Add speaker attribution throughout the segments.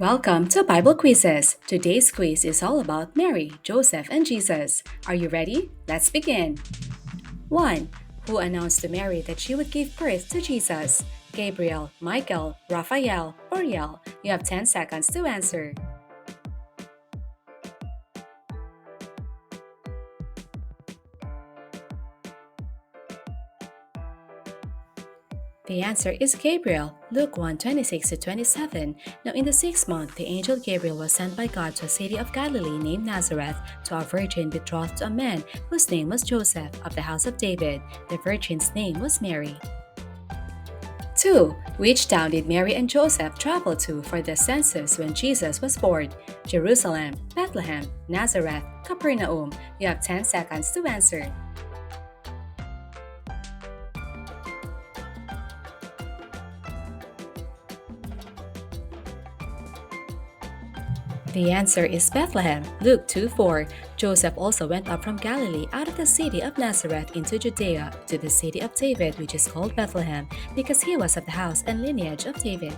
Speaker 1: Welcome to Bible Quizzes. Today's quiz is all about Mary, Joseph, and Jesus. Are you ready? Let's begin. 1. Who announced to Mary that she would give birth to Jesus? Gabriel, Michael, Raphael, Uriel. You have 10 seconds to answer. The answer is Gabriel, Luke 1:26-27. Now in the 6th month, the angel Gabriel was sent by God to a city of Galilee named Nazareth to a virgin betrothed to a man whose name was Joseph of the house of David. The virgin's name was Mary. 2. Which town did Mary and Joseph travel to for the census when Jesus was born? Jerusalem, Bethlehem, Nazareth, Capernaum. You have 10 seconds to answer. The answer is Bethlehem, Luke 2:4. Joseph also went up from Galilee out of the city of Nazareth into Judea to the city of David, which is called Bethlehem, because he was of the house and lineage of David.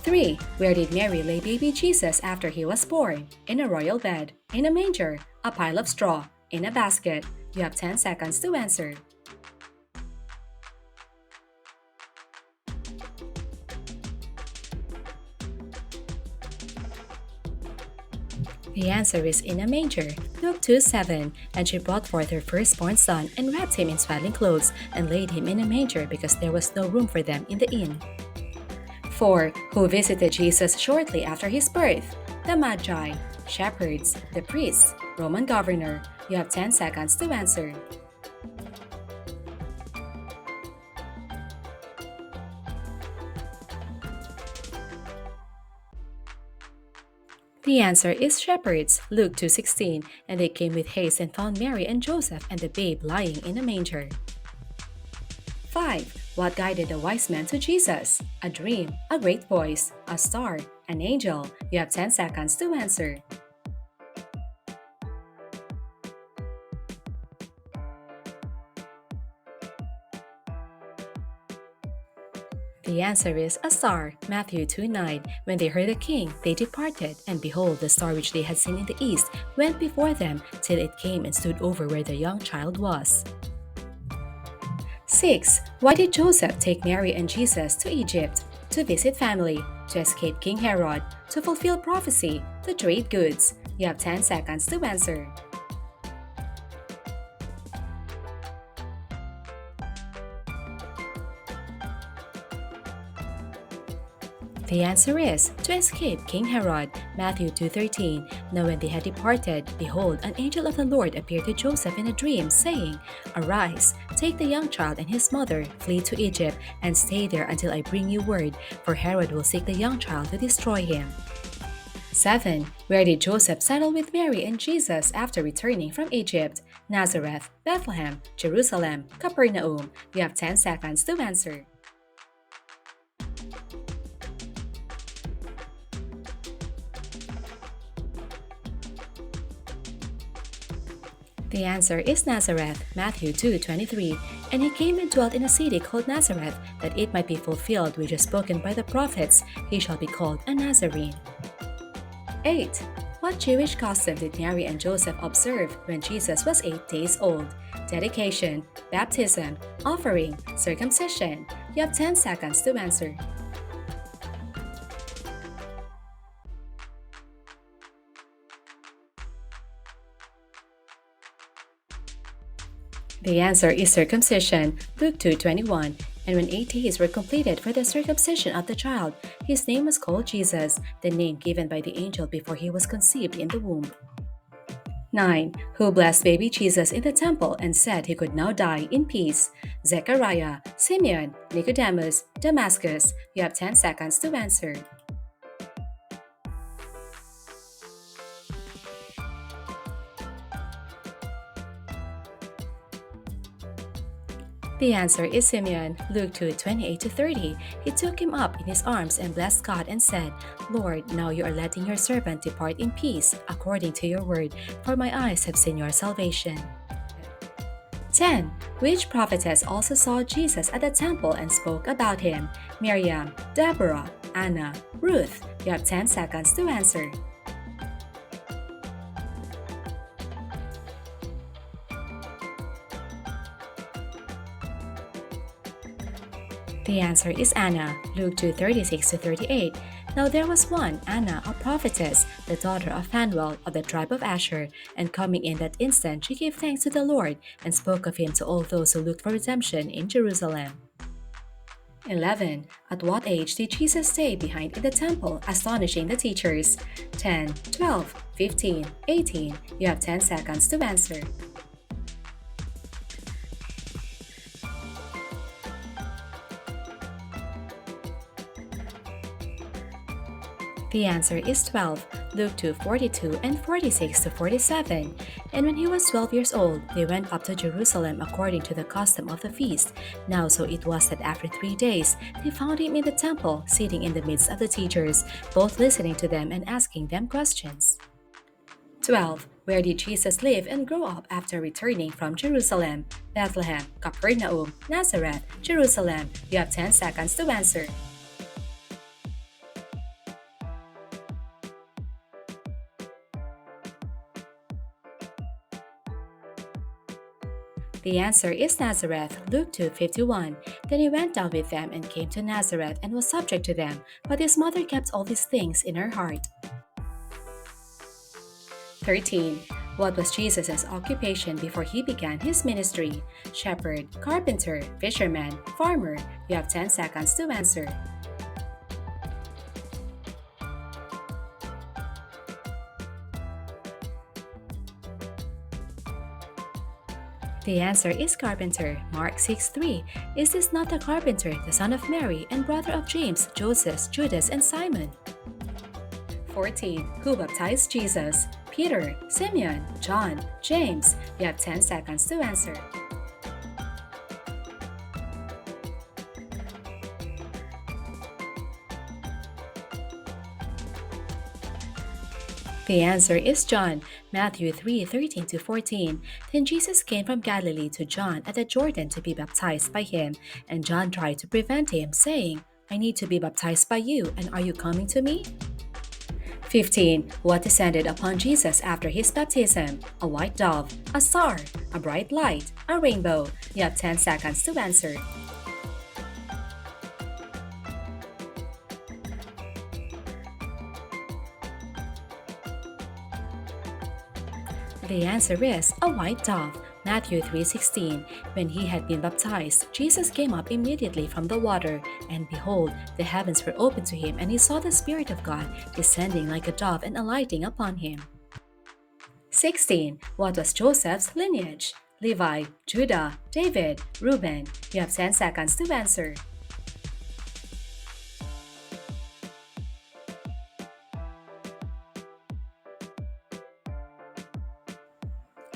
Speaker 1: 3. Where did Mary lay baby Jesus after he was born? In a royal bed, in a manger, a pile of straw, in a basket. You have 10 seconds to answer. The answer is in a manger, Luke 2:7. And she brought forth her firstborn son and wrapped him in swaddling clothes and laid him in a manger because there was no room for them in the inn. 4. Who visited Jesus shortly after his birth? The Magi, shepherds, the priests, Roman governor. You have 10 seconds to answer. The answer is shepherds, Luke 2:16, and they came with haste and found Mary and Joseph and the babe lying in a manger. 5. What guided the wise men to Jesus? A dream, a great voice, a star, an angel. You have 10 seconds to answer. The answer is a star, Matthew 2:9. When they heard the king, they departed, and behold, the star which they had seen in the east went before them till it came and stood over where the young child was. 6. Why did Joseph take Mary and Jesus to Egypt? To visit family, to escape King Herod, to fulfill prophecy, to trade goods. You have 10 seconds to answer. The answer is to escape King Herod, Matthew 2:13. Now when they had departed, behold, an angel of the Lord appeared to Joseph in a dream, saying, Arise, take the young child and his mother, flee to Egypt, and stay there until I bring you word, for Herod will seek the young child to destroy him. 7. Where did Joseph settle with Mary and Jesus after returning from Egypt? Nazareth, Bethlehem, Jerusalem, Capernaum. You have 10 seconds to answer. The answer is Nazareth, Matthew 2:23. And he came and dwelt in a city called Nazareth, that it might be fulfilled which is spoken by the prophets, he shall be called a Nazarene. 8. What Jewish custom did Mary and Joseph observe when Jesus was 8 days old? Dedication, baptism, offering, circumcision. You have 10 seconds to answer. The answer is circumcision, Luke 2:21. And when 8 days were completed for the circumcision of the child, his name was called Jesus, the name given by the angel before he was conceived in the womb. 9. Who blessed baby Jesus in the temple and said he could now die in peace? Zechariah, Simeon, Nicodemus, Damascus. You have 10 seconds to answer. The answer is Simeon, Luke 2:28-30. He took him up in his arms and blessed God and said, Lord, now you are letting your servant depart in peace, according to your word, for my eyes have seen your salvation. 10. Which prophetess also saw Jesus at the temple and spoke about him? Miriam, Deborah, Anna, Ruth. You have 10 seconds to answer. The answer is Anna, Luke 2:36 to 38. Now there was one, Anna, a prophetess, the daughter of Phanuel of the tribe of Asher, and coming in that instant she gave thanks to the Lord, and spoke of him to all those who looked for redemption in Jerusalem. 11. At what age did Jesus stay behind in the temple, astonishing the teachers? 10, 12, 15, 18. You have 10 seconds to answer. The answer is 12, Luke 2:42 and 46 to 47. And when he was 12 years old, they went up to Jerusalem according to the custom of the feast. Now so it was that after 3 days, they found him in the temple, sitting in the midst of the teachers, both listening to them and asking them questions. 12. Where did Jesus live and grow up after returning from Jerusalem? Bethlehem, Capernaum, Nazareth, Jerusalem. You have 10 seconds to answer. The answer is Nazareth, Luke 2:51. Then he went down with them and came to Nazareth and was subject to them, but his mother kept all these things in her heart. 13. What was Jesus' occupation before he began his ministry? Shepherd, carpenter, fisherman, farmer. You have 10 seconds to answer. The answer is carpenter, Mark 6:3. Is this not the carpenter, the son of Mary, and brother of James, Joseph, Judas, and Simon? 14. Who baptized Jesus? Peter, Simeon, John, James. You have 10 seconds to answer. The answer is John, Matthew 3:13 to 14. Then Jesus came from Galilee to John at the Jordan to be baptized by him, and John tried to prevent him, saying, I need to be baptized by you, and are you coming to me? 15. What descended upon Jesus after his baptism? A white dove, a star, a bright light, a rainbow. You have 10 seconds to answer. The answer is a white dove, Matthew 3:16. When he had been baptized, Jesus came up immediately from the water, and behold, the heavens were opened to him, and he saw the Spirit of God descending like a dove and alighting upon him. 16. What was Joseph's lineage? Levi, Judah, David, Reuben. You have 10 seconds to answer.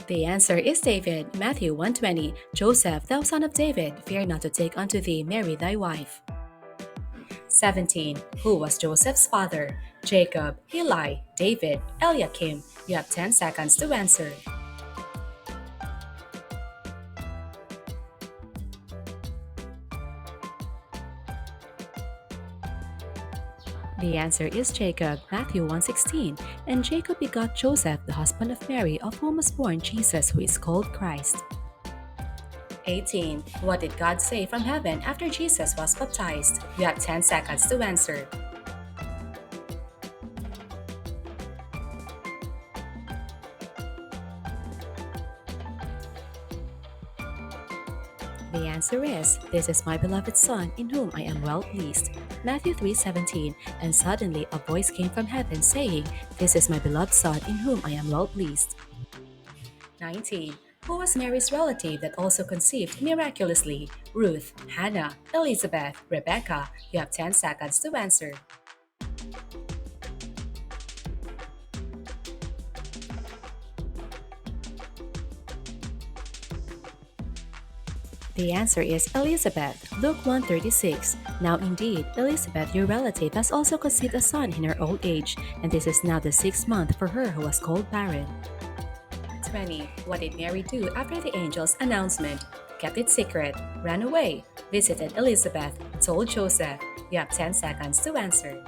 Speaker 1: The answer is David, Matthew 1:20. Joseph, thou son of David, fear not to take unto thee Mary thy wife. 17. Who was Joseph's father? Jacob, Eli, David, Eliakim. You have 10 seconds to answer. The answer is Jacob, Matthew 1:16. And Jacob begot Joseph, the husband of Mary, of whom was born Jesus, who is called Christ. 18. What did God say from heaven after Jesus was baptized? You have 10 seconds to answer. The answer is, This is my beloved Son, in whom I am well pleased. Matthew 3:17. And suddenly a voice came from heaven, saying, This is my beloved Son, in whom I am well pleased. 19. Who was Mary's relative that also conceived miraculously? Ruth, Hannah, Elizabeth, Rebecca. You have 10 seconds to answer. The answer is Elizabeth, Luke 1:36. Now indeed, Elizabeth, your relative, has also conceived a son in her old age, and this is now the 6th month for her who was called barren. 20. What did Mary do after the angel's announcement? Kept it secret, ran away, visited Elizabeth, told Joseph. You have 10 seconds to answer.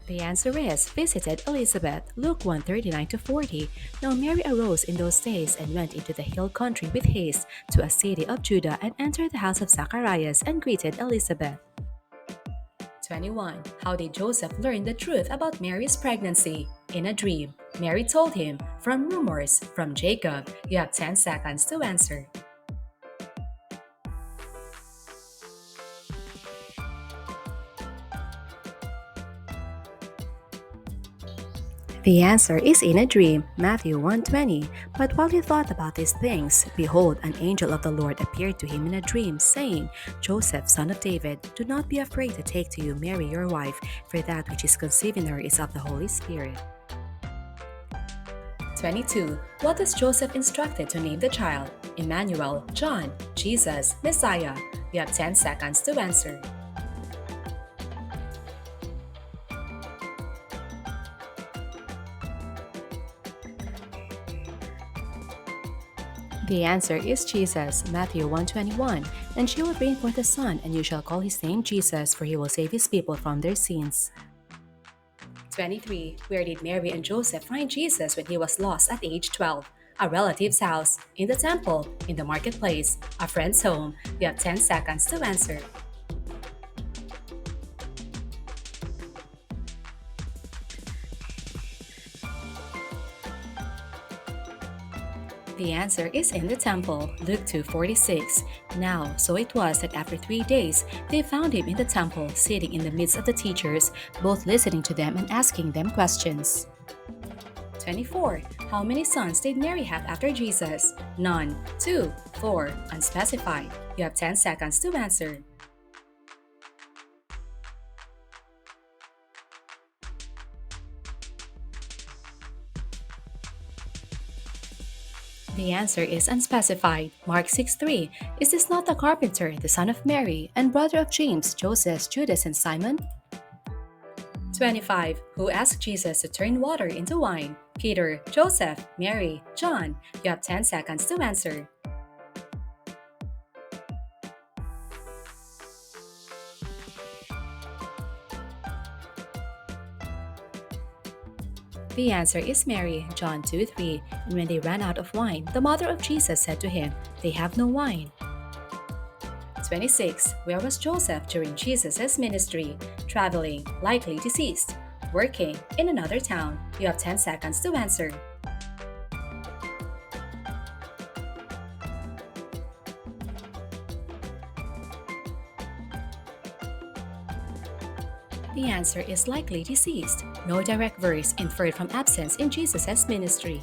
Speaker 1: The answer is visited Elizabeth, Luke 1:39 to 40. Now Mary arose in those days and went into the hill country with haste to a city of Judah and entered the house of Zacharias and greeted Elizabeth. 21. How did Joseph learn the truth about Mary's pregnancy? In a dream. Mary told him, from rumors, from Jacob. You have 10 seconds to answer. The answer is in a dream, Matthew 1:20. But while he thought about these things, behold, an angel of the Lord appeared to him in a dream, saying, Joseph, son of David, do not be afraid to take to you Mary your wife, for that which is conceived in her is of the Holy Spirit. 22. What was Joseph instructed to name the child? Emmanuel, John, Jesus, Messiah. You have 10 seconds to answer. The answer is Jesus, Matthew 1:21. And she will bring forth a son, and you shall call his name Jesus, for he will save his people from their sins. 23. Where did Mary and Joseph find Jesus when he was lost at age 12? A relative's house, in the temple, in the marketplace, a friend's home. You have 10 seconds to answer. The answer is in the temple, Luke 2:46. Now, so it was that after 3 days, they found him in the temple, sitting in the midst of the teachers, both listening to them and asking them questions. 24. How many sons did Mary have after Jesus? None, 2, 4, unspecified. You have 10 seconds to answer. The answer is unspecified. Mark 6:3. Is this not the carpenter, the son of Mary, and brother of James, Joseph, Judas, and Simon? 25. Who asked Jesus to turn water into wine? Peter, Joseph, Mary, John. You have 10 seconds to answer. The answer is Mary, John 2:3. And when they ran out of wine, the mother of Jesus said to him, They have no wine. 26. Where was Joseph during Jesus' ministry? Traveling, likely deceased. Working, in another town. You have 10 seconds to answer. The answer is likely deceased. No direct verse inferred from absence in Jesus' ministry.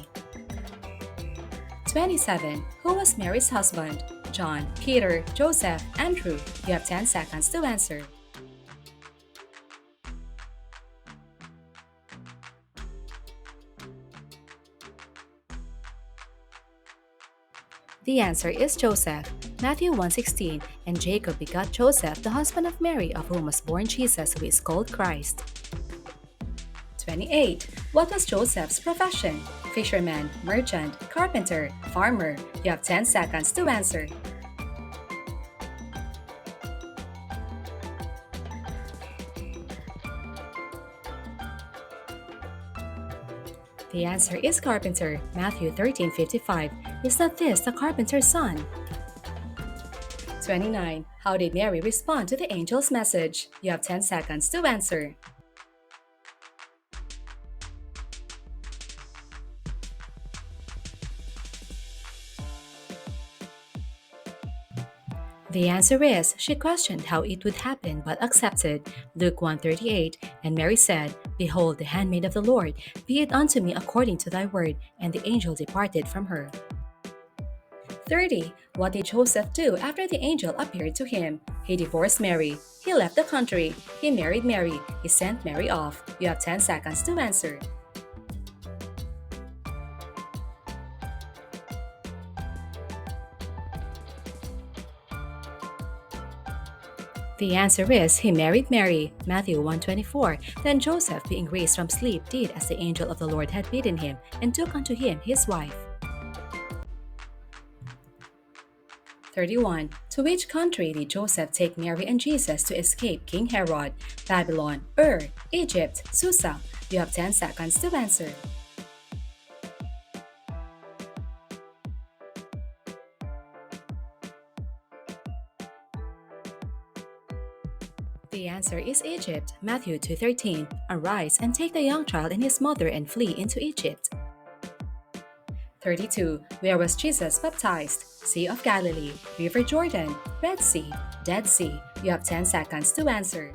Speaker 1: 27. Who was Mary's husband? John, Peter, Joseph, Andrew. You have 10 seconds to answer. The answer is Joseph. Matthew 1:16. And Jacob begot Joseph, the husband of Mary, of whom was born Jesus, who is called Christ. 28. What was Joseph's profession? Fisherman, merchant, carpenter, farmer. You have 10 seconds to answer. The answer is carpenter, Matthew 13:55. Is not this the carpenter's son? 29. How did Mary respond to the angel's message? You have 10 seconds to answer. The answer is, she questioned how it would happen but accepted. Luke 1:38. And Mary said, Behold, the handmaid of the Lord, be it unto me according to thy word. And the angel departed from her. 30. What did Joseph do after the angel appeared to him? He divorced Mary. He left the country. He married Mary. He sent Mary off. You have 10 seconds to answer. The answer is he married Mary, Matthew 1:24. Then Joseph, being raised from sleep, did as the angel of the Lord had bidden him, and took unto him his wife. 31. To which country did Joseph take Mary and Jesus to escape King Herod? Babylon, Egypt, Susa. You have 10 seconds to answer. The answer is Egypt, Matthew 2:13. Arise and take the young child and his mother and flee into Egypt. 32. Where was Jesus baptized? Sea of Galilee, River Jordan, Red Sea, Dead Sea. You have 10 seconds to answer.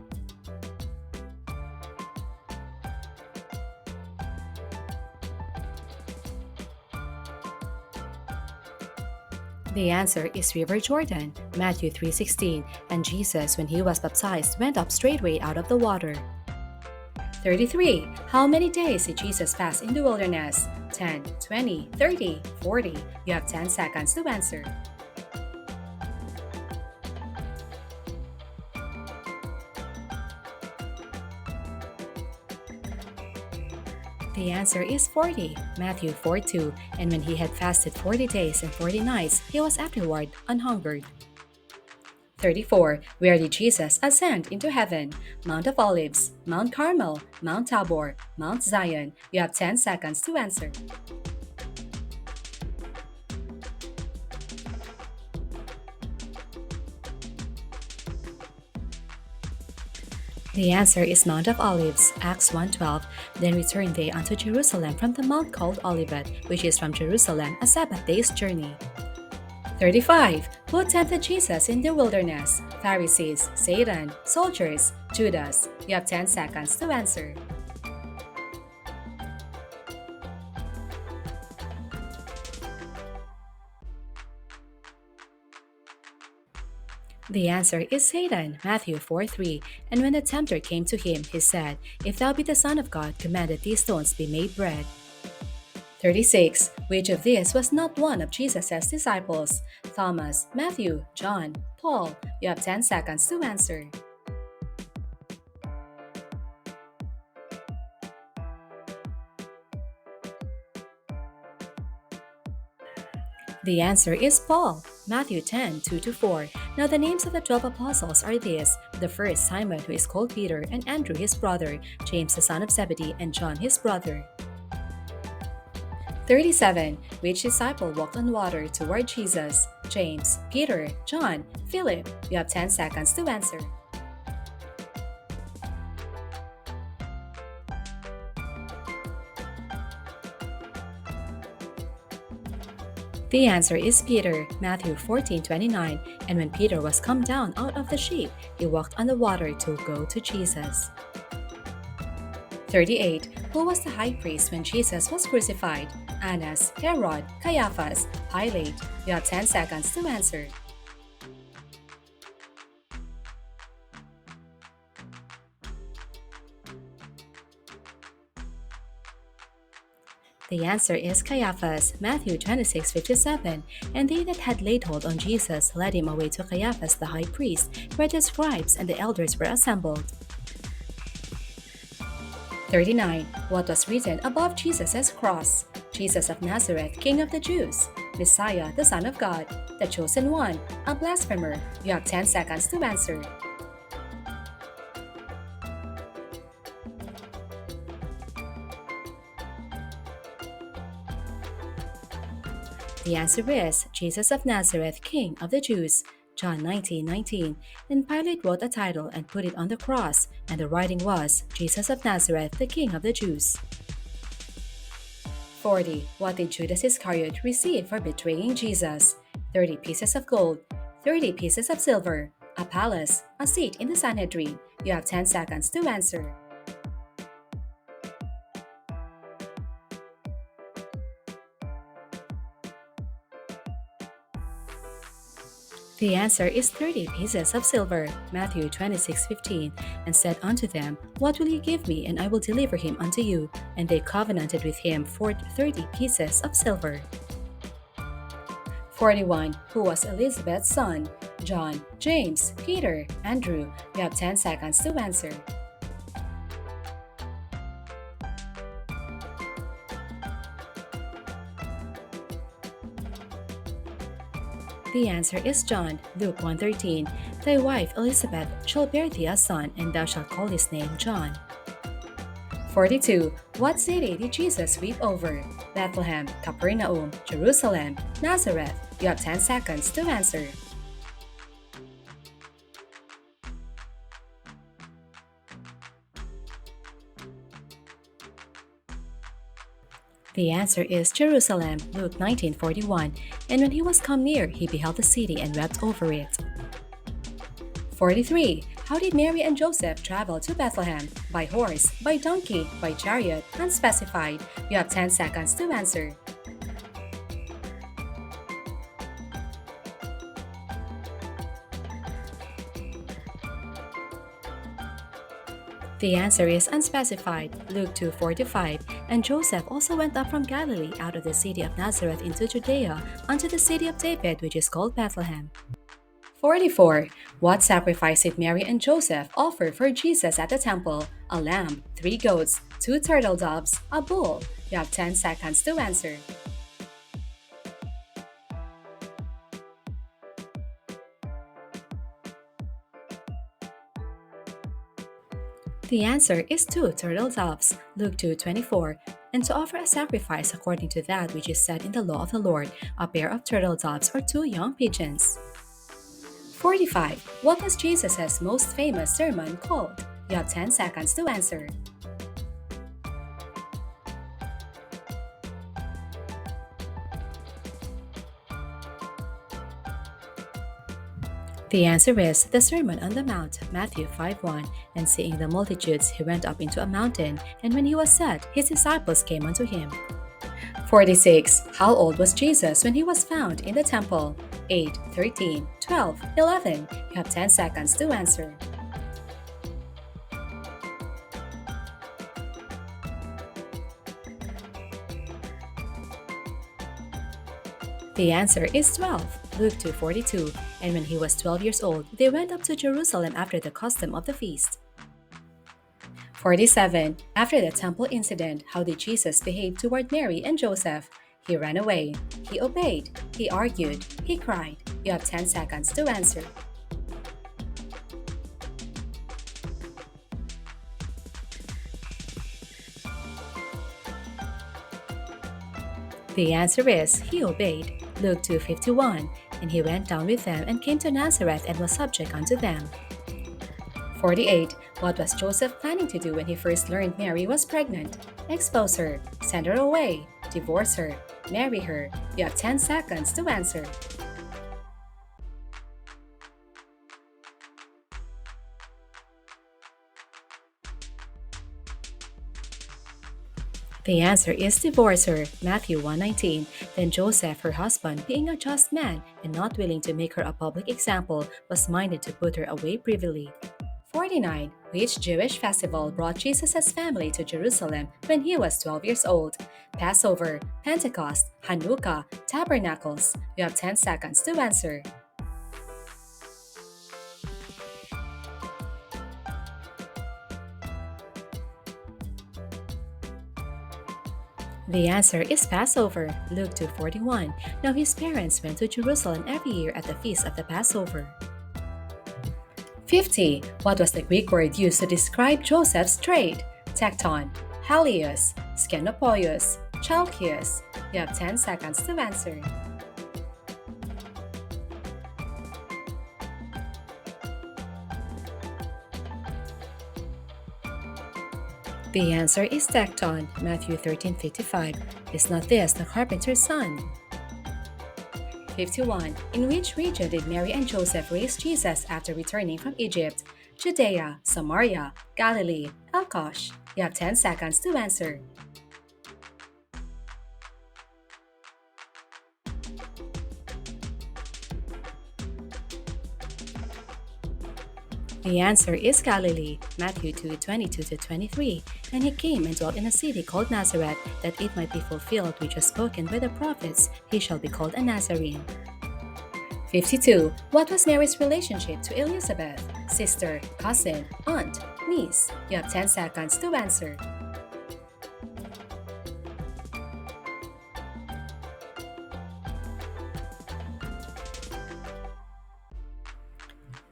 Speaker 1: The answer is River Jordan, Matthew 3:16. And Jesus, when he was baptized, went up straightway out of the water. 33. How many days did Jesus fast in the wilderness? 10, 20, 30, 40. You have 10 seconds to answer. The answer is 40, Matthew 4:2. And when he had fasted 40 days and 40 nights, he was afterward anhungered. 34. Where did Jesus ascend into heaven? Mount of Olives, Mount Carmel, Mount Tabor, Mount Zion. You have 10 seconds to answer. The answer is Mount of Olives, Acts 1:12. Then returned they unto Jerusalem from the mount called Olivet, which is from Jerusalem a Sabbath day's journey. 35. Who tempted Jesus in the wilderness? Pharisees, Satan, soldiers, Judas. You have 10 seconds to answer. The answer is Satan, Matthew 4:3. And when the tempter came to him, he said, If thou be the Son of God, command that these stones be made bread. 36. Which of these was not one of Jesus' disciples? Thomas, Matthew, John, Paul. You have 10 seconds to answer. The answer is Paul, Matthew 10:2-4. Now the names of the 12 apostles are these: the first, Simon, who is called Peter, and Andrew his brother, James the son of Zebedee, and John his brother. 37. Which disciple walked on water toward Jesus? James, Peter, John, Philip. You have 10 seconds to answer. The answer is Peter, Matthew 14:29. And when Peter was come down out of the ship, he walked on the water to go to Jesus. 38. Who was the high priest when Jesus was crucified? Annas, Herod, Caiaphas, Pilate. You have 10 seconds to answer. The answer is Caiaphas, Matthew 26:57. And they that had laid hold on Jesus led him away to Caiaphas the high priest, where the scribes and the elders were assembled. 39. What was written above Jesus' cross? Jesus of Nazareth, King of the Jews. Messiah, the Son of God. The Chosen One. A blasphemer. You have 10 seconds to answer. The answer is Jesus of Nazareth, King of the Jews. John 19:19. Then Pilate wrote a title and put it on the cross, and the writing was, Jesus of Nazareth, the King of the Jews. 40. What did Judas Iscariot receive for betraying Jesus? 30 pieces of gold, 30 pieces of silver, a palace, a seat in the Sanhedrin. You have 10 seconds to answer. The answer is 30 pieces of silver, Matthew 26:15, and said unto them, What will ye give me, and I will deliver him unto you? And they covenanted with him for 30 pieces of silver. 41. Who was Elizabeth's son? John, James, Peter, Andrew. You have 10 seconds to answer. The answer is John, Luke 1:13. Thy wife Elizabeth shall bear thee a son, and thou shalt call his name John. 42. What city did Jesus weep over? Bethlehem, Capernaum, Jerusalem, Nazareth. You have 10 seconds to answer. The answer is Jerusalem, Luke 19:41. And when he was come near, he beheld the city and wept over it. 43. How did Mary and Joseph travel to Bethlehem? By horse, by donkey, by chariot, unspecified. You have 10 seconds to answer. The answer is unspecified, Luke 2:45. And Joseph also went up from Galilee out of the city of Nazareth into Judea unto the city of David, which is called Bethlehem. 44. What sacrifice did Mary and Joseph offer for Jesus at the temple? A lamb, 3 goats, 2 turtle doves, a bull. You have 10 seconds to answer. The answer is 2 turtle doves, Luke 2:24. And to offer a sacrifice according to that which is said in the law of the Lord, a pair of turtle doves or 2 young pigeons. 45. What was Jesus' most famous sermon called? You have 10 seconds to answer. The answer is the Sermon on the Mount, Matthew 5:1. And seeing the multitudes, he went up into a mountain, and when he was set, his disciples came unto him. 46. How old was Jesus when he was found in the temple? 8, 13, 12, 11. You have 10 seconds to answer. The answer is 12, Luke 2:42. And when he was 12 years old, they went up to Jerusalem after the custom of the feast. 47. After the temple incident, how did Jesus behave toward Mary and Joseph? He ran away. He obeyed. He argued. He cried. You have 10 seconds to answer. The answer is he obeyed, Luke 2:51. And he went down with them and came to Nazareth and was subject unto them. 48. What was Joseph planning to do when he first learned Mary was pregnant? Expose her, send her away, divorce her, marry her. You have 10 seconds to answer. The answer is divorce her, Matthew 1:19. Then Joseph, her husband, being a just man and not willing to make her a public example, was minded to put her away privily. 49. Which Jewish festival brought Jesus' family to Jerusalem when he was 12 years old? Passover, Pentecost, Hanukkah, Tabernacles. You have 10 seconds to answer. The answer is Passover, Luke 2:41. Now his parents went to Jerusalem every year at the feast of the Passover. 50. What was the Greek word used to describe Joseph's trade? Tecton, Halius, Skenopoios, Chalkius. You have 10 seconds to answer. The answer is Tecton, Matthew 13:55. Is not this the carpenter's son? 51. In which region did Mary and Joseph raise Jesus after returning from Egypt? Judea, Samaria, Galilee, Elkosh. You have 10 seconds to answer. The answer is Galilee, Matthew 2:22-23. And he came and dwelt in a city called Nazareth, that it might be fulfilled which was spoken by the prophets, he shall be called a Nazarene. 52. What was Mary's relationship to Elizabeth? Sister, cousin, aunt, niece. You have 10 seconds to answer.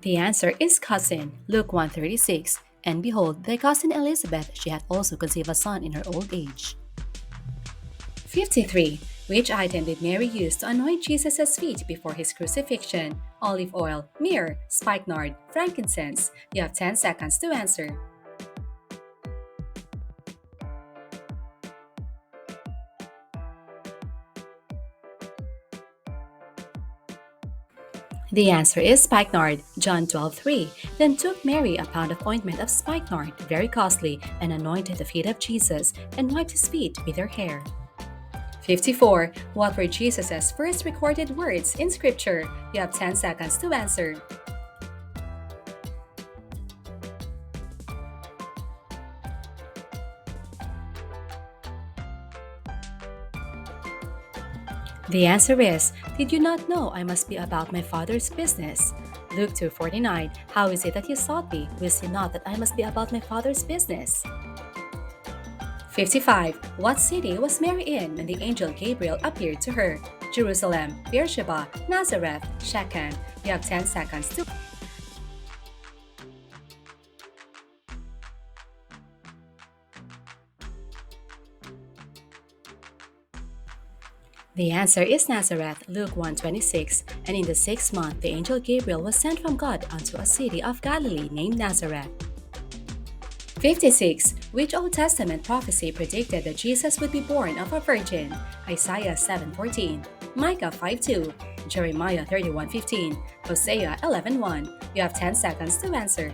Speaker 1: The answer is cousin, Luke 1:36. And behold, thy cousin Elizabeth, she hath also conceived a son in her old age. 53. Which item did Mary use to anoint Jesus' feet before his crucifixion? Olive oil, myrrh, spikenard, frankincense. You have 10 seconds to answer. The answer is spikenard, John 12:3. Then took Mary a pound of ointment of spikenard, very costly, and anointed the feet of Jesus, and wiped his feet with her hair. 54. What were Jesus' first recorded words in Scripture? You have 10 seconds to answer. The answer is, did you not know I must be about my Father's business? Luke 2:49. How is it that you sought me? Wist you not that I must be about my Father's business? 55. What city was Mary in when the angel Gabriel appeared to her? Jerusalem, Beersheba, Nazareth, Shechem. You have 10 seconds to. The answer is Nazareth, Luke 1:26. And in the 6th month, the angel Gabriel was sent from God unto a city of Galilee named Nazareth. 56. Which Old Testament prophecy predicted that Jesus would be born of a virgin? Isaiah 7:14, Micah 5:2, Jeremiah 31:15, Hosea 11:1. You have 10 seconds to answer.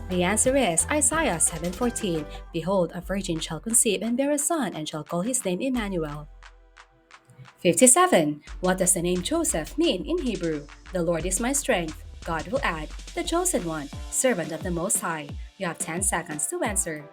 Speaker 1: The answer is Isaiah 7:14. Behold, a virgin shall conceive and bear a son, and shall call his name Emmanuel. 57. What does the name Joseph mean in Hebrew? The Lord is my strength. God will add, the chosen one, servant of the Most High. You have 10 seconds to answer.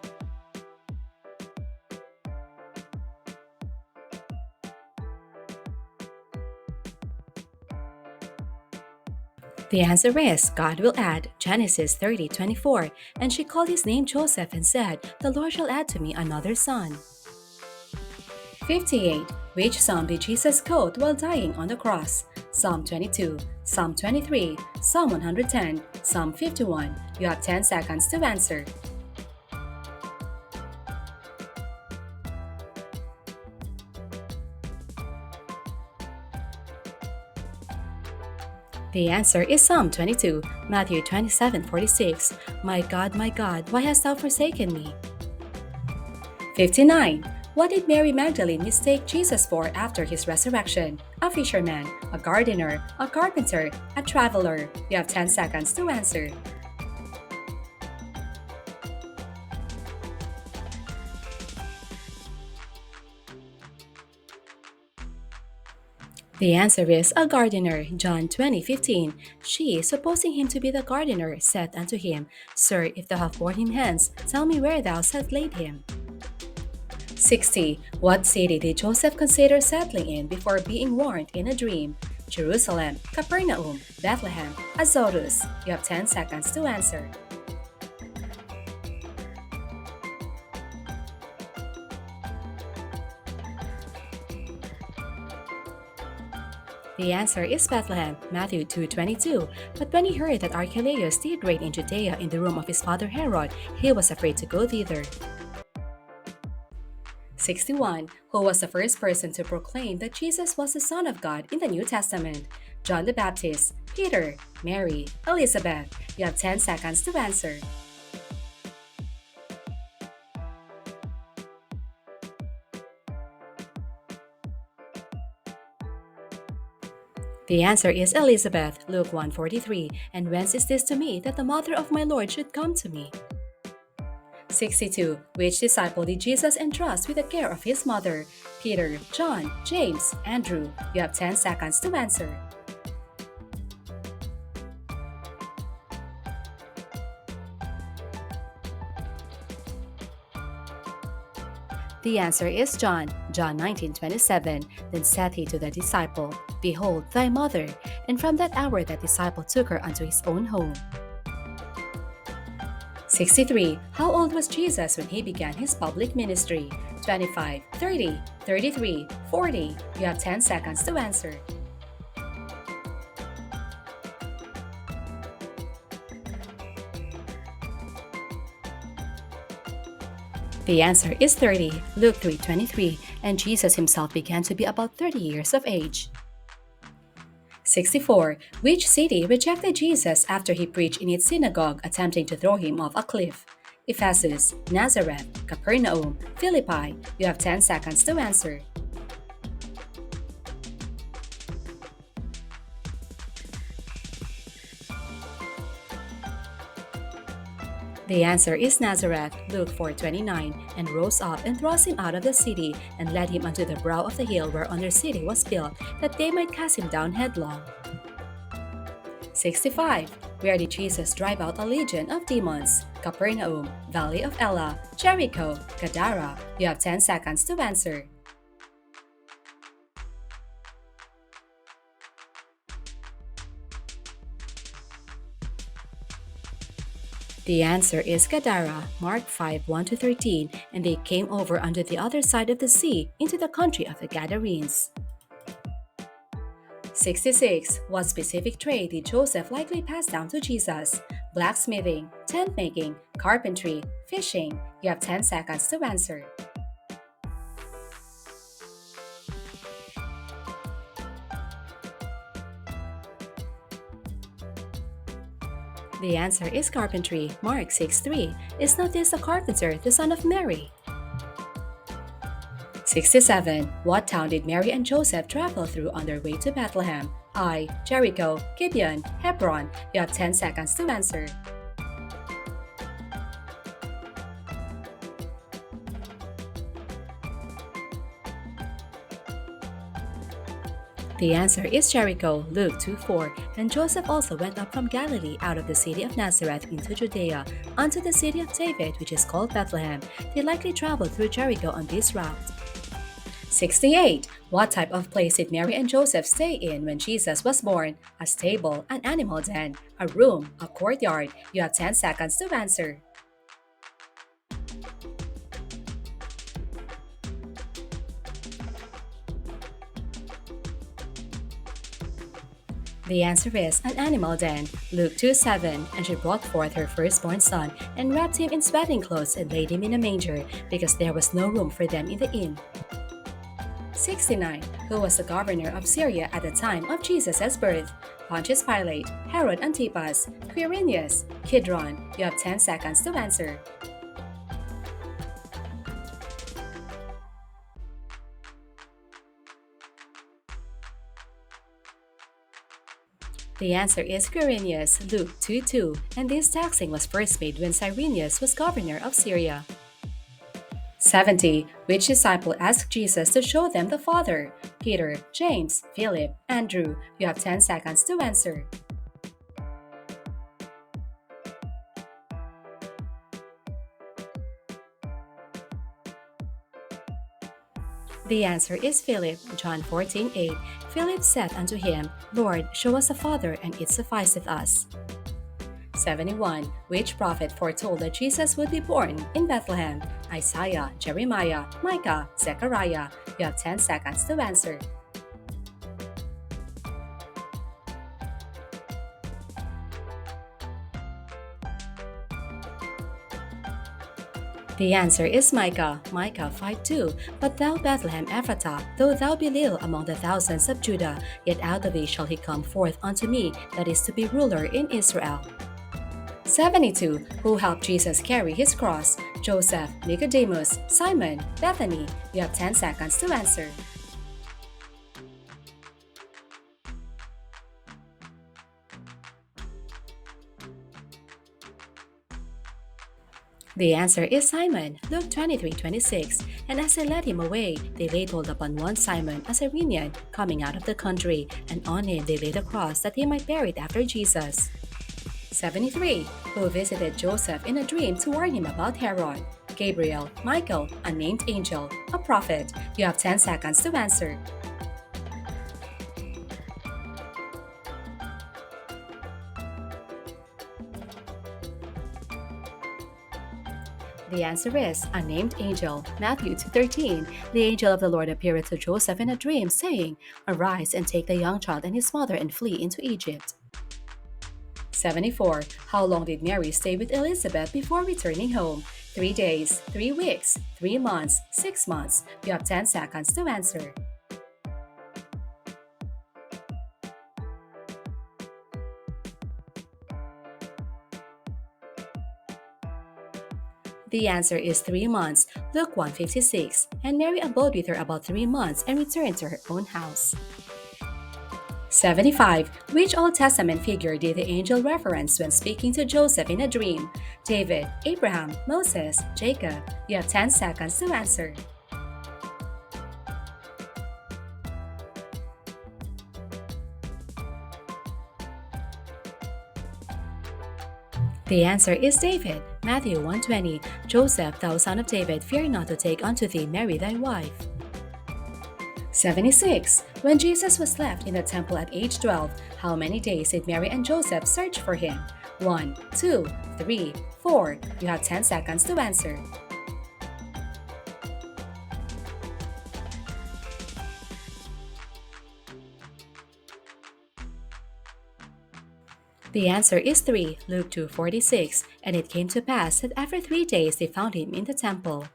Speaker 1: The answer is God will add, Genesis 30:24. And she called his name Joseph and said, the Lord shall add to me another son. 58. Which psalm did Jesus quote while dying on the cross? Psalm 22, Psalm 23, Psalm 110, Psalm 51. You have 10 seconds to answer. The answer is Psalm 22, Matthew 27:46. My God, why hast thou forsaken me? 59. What did Mary Magdalene mistake Jesus for after his resurrection? A fisherman, a gardener, a carpenter, a traveler. You have 10 seconds to answer. The answer is a gardener, John 20:15. She, supposing him to be the gardener, said unto him, Sir, if thou have borne him hence, tell me where thou hast laid him. 60. What city did Joseph consider settling in before being warned in a dream? Jerusalem, Capernaum, Bethlehem, Azotus. You have 10 seconds to answer. The answer is Bethlehem, Matthew 2:22. But when he heard that Archelaus did reign in Judea in the room of his father Herod, he was afraid to go thither. 61. Who was the first person to proclaim that Jesus was the Son of God in the New Testament? John the Baptist, Peter, Mary, Elizabeth. You have 10 seconds to answer. The answer is Elizabeth, Luke 1:43. And whence is this to me that the mother of my Lord should come to me? 62. Which disciple did Jesus entrust with the care of his mother? Peter, John, James, Andrew. You have 10 seconds to answer. The answer is John, John 19:27. Then said he to the disciple, Behold thy mother. And from that hour that disciple took her unto his own home. 63. How old was Jesus when he began his public ministry? 25, 30, 33, 40. You have 10 seconds to answer. The answer is 30, Luke 3:23, and Jesus himself began to be about 30 years of age. 64. Which city rejected Jesus after he preached in its synagogue, attempting to throw him off a cliff? Ephesus, Nazareth, Capernaum, Philippi. You have 10 seconds to answer. The answer is Nazareth, Luke 4:29, and rose up and thrust him out of the city, and led him unto the brow of the hill whereon their city was built, that they might cast him down headlong. 65. Where did Jesus drive out a legion of demons? Capernaum, Valley of Elah, Jericho, Gadara. You have 10 seconds to answer. The answer is Gadara, Mark 5:1-13, and they came over unto the other side of the sea, into the country of the Gadarenes. 66. What specific trade did Joseph likely pass down to Jesus? Blacksmithing, tent making, carpentry, fishing. You have 10 seconds to answer. The answer is carpentry, Mark 6:3. Is not this a carpenter, the son of Mary? 67. What town did Mary and Joseph travel through on their way to Bethlehem? I. Jericho, Gibeon, Hebron. You have 10 seconds to answer. The answer is Jericho, Luke 2:4. And Joseph also went up from Galilee out of the city of Nazareth into Judea, unto the city of David, which is called Bethlehem. They likely traveled through Jericho on this route. 68. What type of place did Mary and Joseph stay in when Jesus was born? A stable, an animal den, a room, a courtyard. You have 10 seconds to answer. The answer is an animal den, Luke 2:7. And she brought forth her firstborn son, and wrapped him in swaddling clothes, and laid him in a manger, because there was no room for them in the inn. 69. Who was the governor of Syria at the time of Jesus' birth? Pontius Pilate, Herod Antipas, Quirinius, Kidron. You have 10 seconds to answer. The answer is Quirinius, Luke 2:2, and this taxing was first made when Cyrenius was governor of Syria. 70. Which disciple asked Jesus to show them the Father? Peter, James, Philip, Andrew. You have 10 seconds to answer. The answer is Philip, John 14:8. Philip said unto him, Lord, show us the Father, and it sufficeth us. 71. Which prophet foretold that Jesus would be born in Bethlehem? Isaiah, Jeremiah, Micah, Zechariah. You have 10 seconds to answer. The answer is Micah, Micah 5:2. But thou, Bethlehem Ephratah, though thou be little among the thousands of Judah, yet out of thee shall he come forth unto me, that is to be ruler in Israel. 72. Who helped Jesus carry his cross? Joseph, Nicodemus, Simon, Bethany. You have 10 seconds to answer. The answer is Simon, Luke 23:26. And as they led him away, they laid hold upon one Simon, a Cyrenian, coming out of the country, and on him they laid a cross, that he might bear it after Jesus. 73. Who visited Joseph in a dream to warn him about Herod? Gabriel, Michael, a named angel, a prophet. You have 10 seconds to answer. The answer is a named angel. Matthew 2:13. The angel of the Lord appeared to Joseph in a dream, saying, "Arise and take the young child and his mother and flee into Egypt." 74. How long did Mary stay with Elizabeth before returning home? 3 days, 3 weeks, 3 months, 6 months. You have 10 seconds to answer. The answer is 3 months, Luke 1:56, and Mary abode with her about 3 months and returned to her own house. 75. Which Old Testament figure did the angel reference when speaking to Joseph in a dream? David, Abraham, Moses, Jacob. You have 10 seconds to answer. The answer is David. Matthew 1:20. Joseph, thou son of David, fear not to take unto thee Mary thy wife. 76. When Jesus was left in the temple at age 12, how many days did Mary and Joseph search for him? 1, 2, 3, 4. You have 10 seconds to answer. The answer is 3, Luke 2:46, and it came to pass that after 3 days they found him in the temple.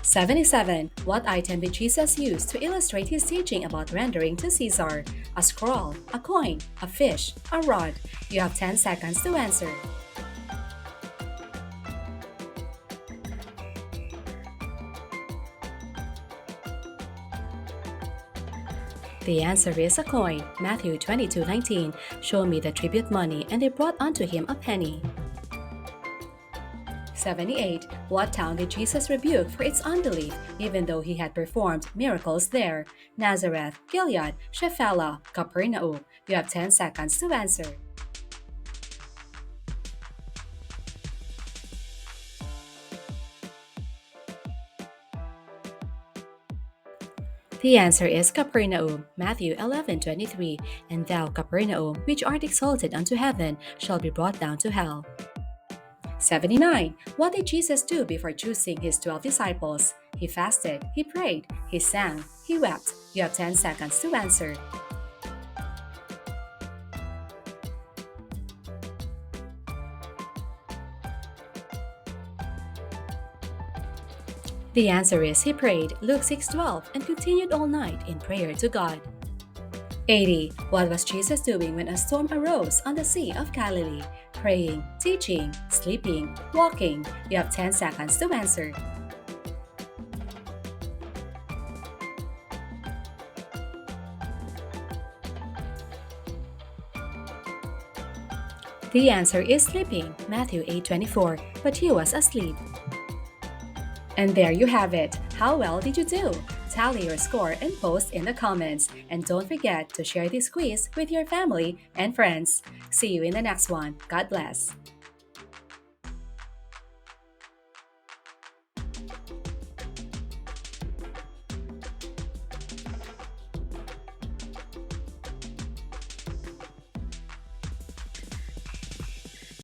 Speaker 1: 77. What item did Jesus use to illustrate his teaching about rendering to Caesar? A scroll, a coin, a fish, a rod. You have 10 seconds to answer. The answer is a coin. Matthew 22:19. Show me the tribute money, and they brought unto him a penny. 78. What town did Jesus rebuke for its unbelief, even though he had performed miracles there? Nazareth, Gilead, Shephelah, Capernaum. You have 10 seconds to answer. The answer is Capernaum. Matthew 11:23. And thou, Capernaum, which art exalted unto heaven, shall be brought down to hell. 79. What did Jesus do before choosing his 12 disciples? He fasted, he prayed, he sang, he wept. You have 10 seconds to answer. The answer is he prayed, Luke 6:12, and continued all night in prayer to God. 80. What was Jesus doing when a storm arose on the Sea of Galilee? Praying, teaching, sleeping, walking. You have 10 seconds to answer. The answer is sleeping. Matthew 8:24. But he was asleep. And there you have it. How well did you do? Tally your score and post in the comments. And don't forget to share this quiz with your family and friends. See you in the next one. God bless.